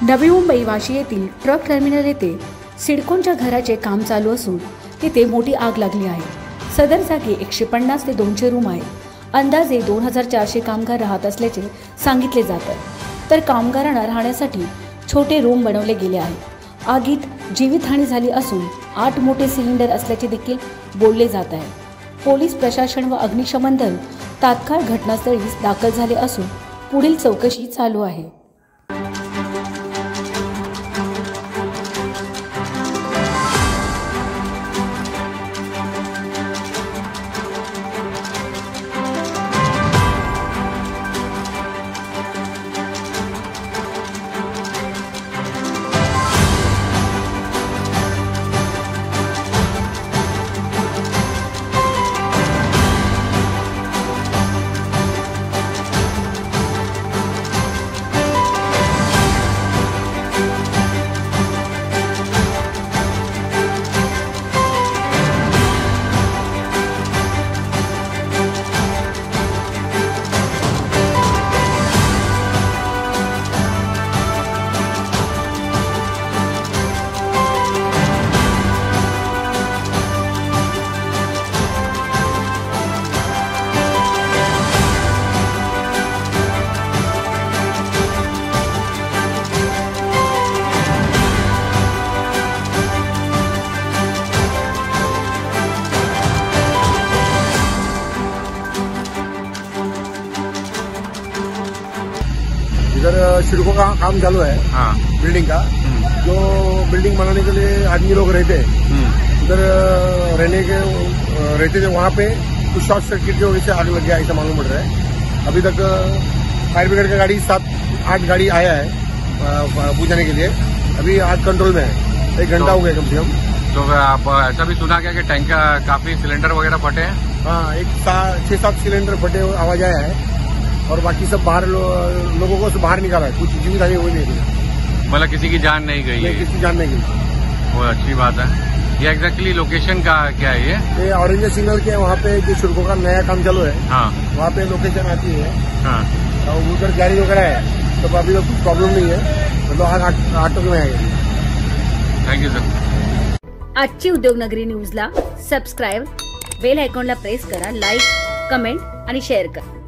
नवी मुंबई वाशी येथील truck terminal येथे सिडकोनच्या घराचे काम चालू असून तिथे मोठी आग लागली आहे। सदर जागी 150 ते 200 रूम आहेत। अंदाजे 2400 कामगार राहत असल्याचे सांगितले जाते, तर कामगारांना राहण्यासाठी छोटे रूम बनवले गेले आहेत। आगीत जीवितहानी झाली असून 8 मोठे सिलेंडर असल्याचे देखील बोलले जात आहे। पोलीस प्रशासन व अग्निशमन दल तात्काळ घटनास्थळी दाखल झाले असून पुढील चौकशी चालू आहे। इधर सिडको का काम चालू है। हाँ। बिल्डिंग का जो बिल्डिंग बनाने के लिए आदमी लोग रहते हैं, उधर रहते थे, वहाँ पे कुछ शॉर्ट सर्किट की वजह से आग लग गया, ऐसा मालूम पड़ रहा है। अभी तक फायर ब्रिगेड का गाड़ी 7-8 गाड़ी आया है बुझाने के लिए। अभी आग कंट्रोल में है। 1 घंटा हो गया कम से कम। तो आप ऐसा भी सुना क्या कि टैंक का काफी सिलेंडर वगैरह फटे हैं? हाँ, 6-7 सिलेंडर फटे आवाज आया है और बाकी सब बाहर लोगों को बाहर निकाला है। कुछ जीवितहानि हुई नहीं है। मतलब किसी की जान नहीं गई है? किसी की जान नहीं गई। वो अच्छी बात है। ये एग्जैक्टली लोकेशन का क्या है? ये ऑरेंज सिग्नल के वहाँ पे जो सिडको का नया काम चालू है। हाँ। वहाँ पे लोकेशन आती है। हाँ। और उधर गैरेज वगैरह है, तो अभी तो कुछ प्रॉब्लम नहीं है। मतलब आग 8 में आएगी। Thank you sir. आजची उद्योगनगरी न्यूजला सबस्क्राइब, बेल आयकॉनला प्रेस करा, लाईक, कमेंट आणि शेअर करा।